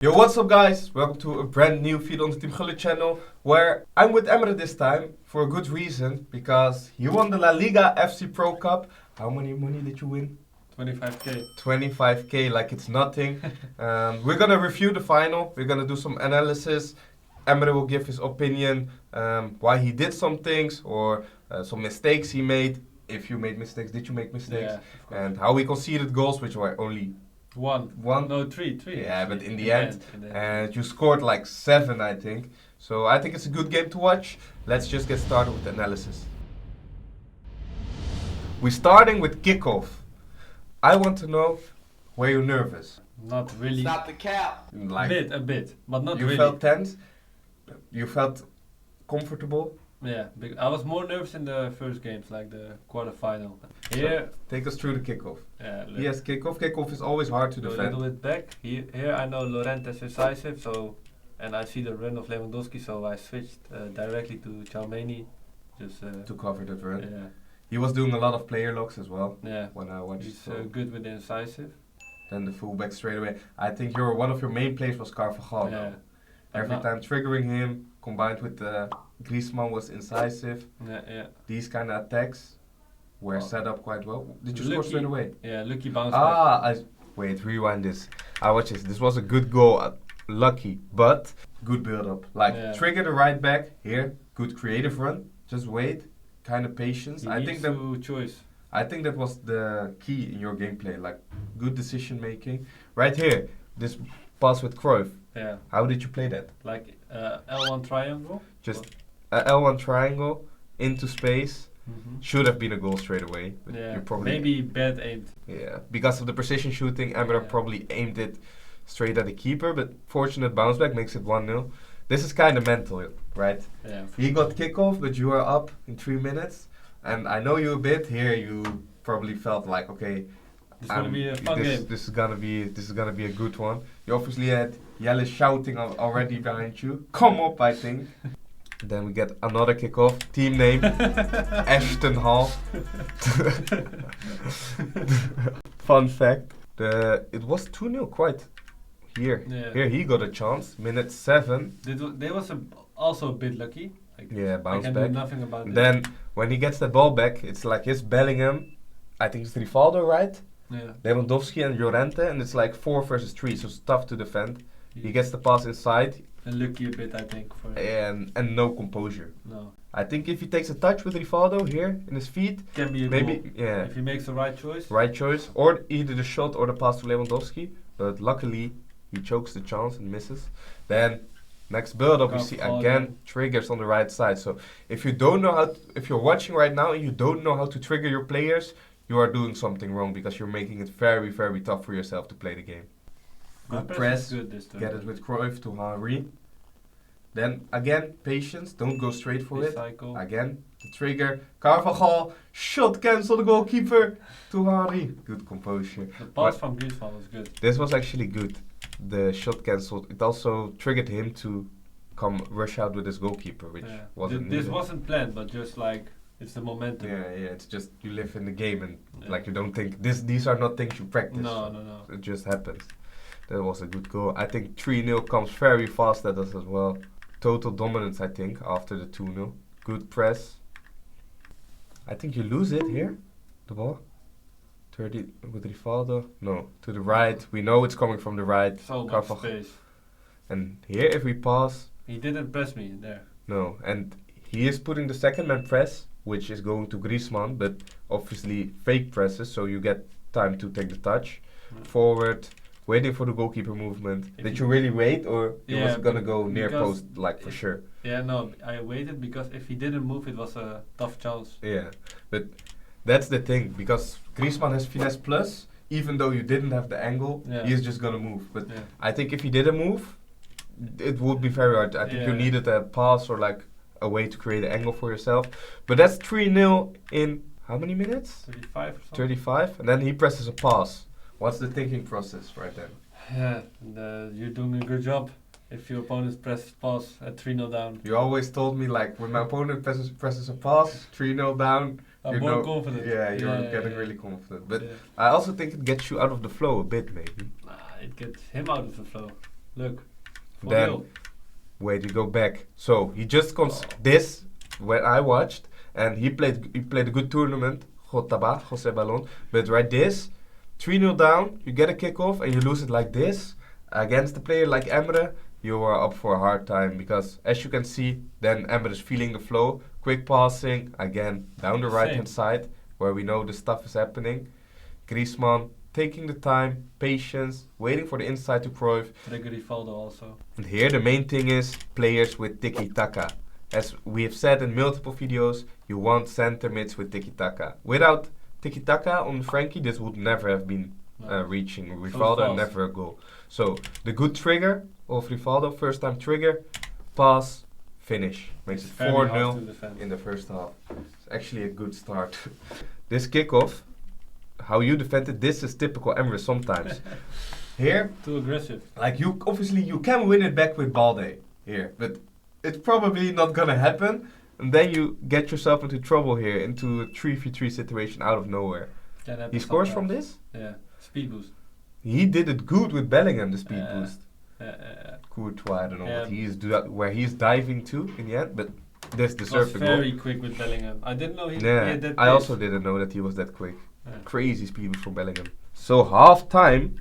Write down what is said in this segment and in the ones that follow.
Yo, what's up guys? Welcome to a brand new feed on the Team Gullit channel where I'm with Emre this time for a good reason because he won the La Liga FC Pro Cup. How many money did you win? 25k. 25k, like it's nothing. We're gonna review the final, we're gonna do some analysis. Emre will give his opinion, why he did some things or some mistakes he made. If you made mistakes, did you make mistakes? Yeah, and how we conceded goals, which were only One. No, three. Yeah, actually. but in the end, and you scored like 7, I think. So I think it's a good game to watch. Let's just get started with the analysis. We're starting with kickoff. I want to know, were you nervous? Not really. Stop the cap. Like A bit, but not you really. felt tense? You felt comfortable? Yeah, I was more nervous in the first games, like the quarterfinal. Here, Take us through the kickoff. look, Yes, kickoff. Kickoff is always hard to go a defend. little bit back. Here I know Llorente is decisive, and I see the run of Lewandowski, so I switched directly to Chalmeni. Just To cover that run. yeah, He was doing a lot of player locks as well yeah. when I watched. He's So good with the incisive. then the fullback straight away. I think one of your main plays was Carvajal. Yeah. Every Not- time triggering him, combined with Griezmann was incisive. Yeah. These kind of attacks were Oh. set up quite well. Did you score Lucky. straight away? Yeah, lucky bounce back. Wait, rewind this. I watch this. This was a good goal. Lucky, but good build up. Like Yeah. trigger the right back here. Good creative run. Just wait. Kind of patience. He I think needs to choice. that was the key in your gameplay. Like good decision making. Right here, this pass with Cruyff. Yeah. How did you play that? Like L1 triangle. Just a L1 triangle into space. Mm-hmm. Should have been a goal straight away. But Yeah, you probably maybe bad aimed. Yeah, because of the precision shooting, Emre Yeah. probably aimed it straight at the keeper, but fortunate bounce back makes it 1-0. This is kind of mental, right? Yeah. He got kickoff, but you are up in 3 minutes, and I know you a bit. Here, you probably felt like, okay, It's gonna be a fun game. this is gonna be a good one. You obviously had Jelle shouting already behind you. Come up, I think. Then we get another kickoff. Team name Ashton Hall. Fun fact: it was 2-0 quite. Here he got a chance. Minute 7. They was also a bit lucky. Like, Yeah, bounce I can back. do nothing about it. Then when he gets the ball back, it's like his Bellingham. I think it's Rivaldo, right? Yeah. Lewandowski and Llorente, and it's like 4 versus 3, so it's tough to defend. He gets the pass inside, And lucky a bit, I think. For and no composure. no, I think if he takes a touch with Rivaldo here in his feet, can be a maybe goal. yeah, If he makes the right choice. right choice, or either the shot or the pass to Lewandowski. But luckily, he chokes the chance and misses. Then next build up, we see again triggers on the right side. So if you don't know if you're watching right now and you don't know how to trigger your players, you are doing something wrong because you're making it very, very tough for yourself to play the game. My Good press press, is good this time. get it with Cruyff to Henry. Then again, patience, don't go straight for it. Recycle. Again, the trigger, Carvajal, shot cancel the goalkeeper to Henry. Good composure. The pass from Griezmann was good. This was actually good. The shot cancelled. It also triggered him to come rush out with his goalkeeper, which Yeah. wasn't This needed. wasn't planned, but just like it's the momentum. Yeah, it's just you live in the game and Yeah. like you don't think these are not things you practice. No. It just happens. That was a good goal. I think 3-0 comes very fast at us as well. Total dominance, I think, after the 2-0. Good press. I think you lose it here, the ball. 30 with Rivaldo. No, to the right. We know it's coming from the right. So much Carvajal. space. And here, if we pass, He didn't press me there. no. And he is putting the second man press, which is going to Griezmann, but obviously fake presses, so you get time to take the touch. Mm. Forward, waiting for the goalkeeper movement. If Did you- you really wait, or he Yeah, was gonna be- go near because post, like for if- sure? Yeah, no, I waited because if he didn't move, it was a tough chance. Yeah, but that's the thing, because Griezmann has finesse plus, even though you didn't have the angle, Yeah. he is just gonna move. But Yeah. I think if he didn't move, it would be very hard. I think you Yeah. needed a pass or like a way to create an angle for yourself. But that's 3-0 in how many minutes? 35 or something. 35, and then he presses a pass. What's the thinking process right then? Yeah, and, you're doing a good job. If your opponent presses pass at 3-0 down, You always told me like when my opponent presses a pass, 3-0 down. I'm you more know, confident. Yeah, you're Yeah, getting yeah. really confident. But Yeah. I also think it gets you out of the flow a bit, maybe. Nah, it gets him out of the flow. Look. Then, wait, you go back. So he just this when I watched, and he played a good tournament. José Balón. But right this, 3-0 down, you get a kickoff and you lose it like this against a player like Emre. You are up for a hard time because, as you can see, then Emre is feeling the flow. Quick passing again down the right hand side where we know the stuff is happening. Griezmann taking the time, patience, waiting for the inside to Cruyff. Trigger Rivaldo also. And here the main thing is players with tiki-taka. As we have said in multiple videos, you want center mids with tiki-taka. Without tiki-taka on Frankie, this would never have been reaching Rivaldo and never a goal. So the good trigger of Rivaldo, first time trigger, pass, finish. Makes it 4-0 in the first half. It's actually a good start. This kickoff, how you defended, this is typical Emre sometimes. Here, too aggressive. Like obviously you can win it back with Balde here, but it's probably not gonna happen. And then you get yourself into trouble here, into a 3v3 situation out of nowhere. He scores from this? Yeah, speed boost. He did it good with Bellingham, the speed boost. Courtois, I don't know where he's diving to in the end, but this deserved the goal. Very quick with Bellingham. I didn't know he had that I also didn't know that he was that quick. Crazy speed boost from Bellingham. So half time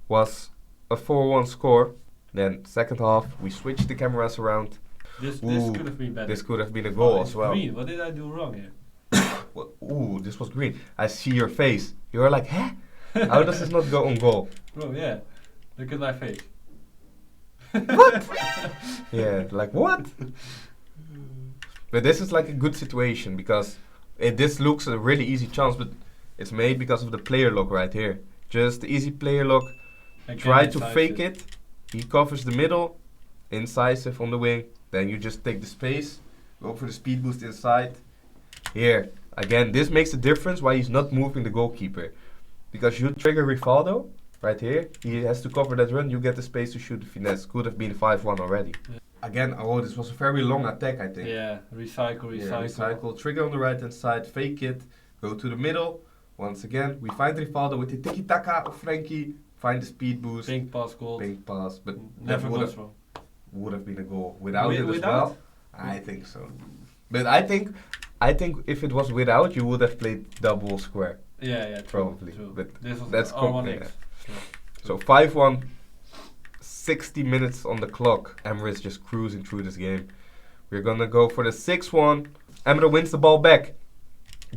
was a 4-1 score. Then second half, we switched the cameras around. This could have been better. This could have been a goal as well. Green. What did I do wrong here? Ooh, this was green. I see your face. You are like, huh? How does this not go on goal? Bro, yeah. Look at my face. What? Yeah, like what? But this is like a good situation because this looks a really easy chance, but it's made because of the player lock right here. Just the easy player lock. Try to fake it. He covers the middle. Incisive on the wing. Then you just take the space. Go for the speed boost inside. Here. Again, this makes a difference why he's not moving the goalkeeper. Because you trigger Rivaldo. Right here. He has to cover that run. You get the space to shoot the finesse. Could have been 5-1 already. Yeah. Again, this was a very long attack, I think. Yeah, recycle. Trigger on the right hand side, fake it, go to the middle. Once again, we find Rivaldo with the tiki-taka of Frankie, find the speed boost. Pink pass goal. Pink pass, but never goes wrong. Would have been a goal. Without it as well? I think so. But I think if it was without, you would have played double square. Yeah, probably. True. But that's R1X. So 5-1. 60 minutes on the clock. Emre is just cruising through this game. We're gonna go for the 6-1. Emre wins the ball back.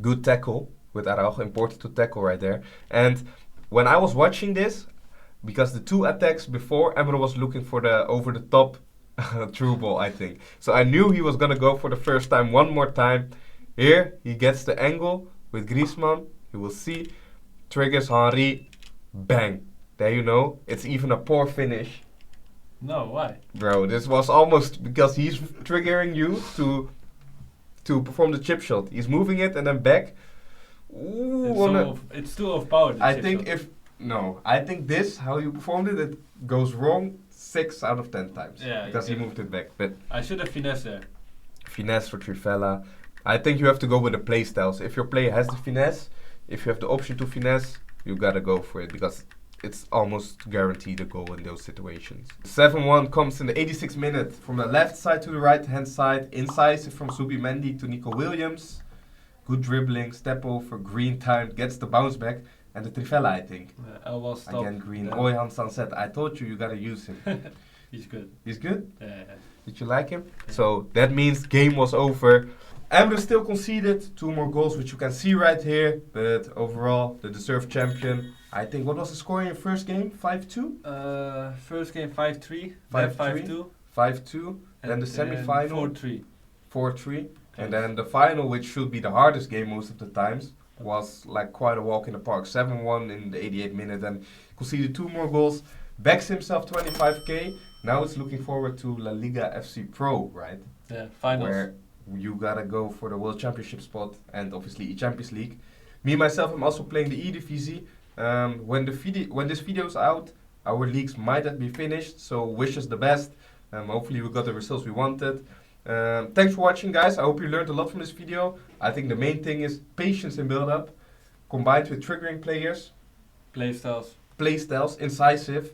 Good tackle with Araujo. Important to tackle right there. And when I was watching this, because the two attacks before, Emre was looking for the over-the-top through ball, I think. So I knew he was gonna go for the first time one more time. Here, he gets the angle with Griezmann. You will see. Triggers Henry. Bang. There you know. It's even a poor finish. No, why? Bro, this was almost because he's triggering you to perform the chip shot. He's moving it and then back. Ooh, it's too overpowered. I think I think this, how you performed it, it goes wrong 6 out of 10 times. Yeah, because he moved it back. But I should have finesse there. Finesse for Trivela. I think you have to go with the play styles. If your player has the finesse, if you have the option to finesse, you gotta go for it because it's almost guaranteed a goal in those situations. 7-1 comes in the 86th minute from the left side to the right hand side. Incisive from Zubimendi to Nico Williams. Good dribbling, step over, green time, gets the bounce back. And the Trivela, I think. Again, green. Oyhan Sanset, I told you gotta use him. He's good. He's good? Yeah. Did you like him? Yeah. So that means game was over. Emre still conceded 2 more goals, which you can see right here. But overall, the deserved champion. I think, what was the score in your first game? 5-2? First game 5-3. 5-2. 5-2. Then the semi-final. 4-3. 4-3. And then the final, which should be the hardest game most of the times, was like quite a walk in the park. 7-1 in the 88th minute and conceded 2 more goals. Backs himself 25k. Now it's looking forward to La Liga FC Pro, right? Yeah, finals. Where you gotta go for the World Championship spot and obviously Champions League. Me myself, I'm also playing the EAFC. When this video is out, our leagues might have been finished. So wish us the best. Hopefully we got the results we wanted. Thanks for watching, guys. I hope you learned a lot from this video. I think the main thing is patience in build-up, combined with triggering players. Playstyles, incisive.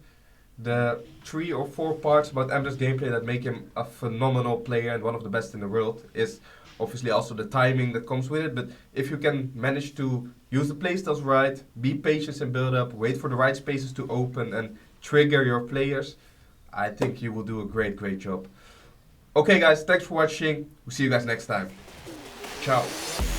the 3 or 4 parts about Emre's gameplay that make him a phenomenal player and one of the best in the world is obviously also the timing that comes with it. But if you can manage to use the playstyles right, be patient in build up, wait for the right spaces to open and trigger your players, I think you will do a great job. Okay guys, thanks for watching. We'll see you guys next time. Ciao.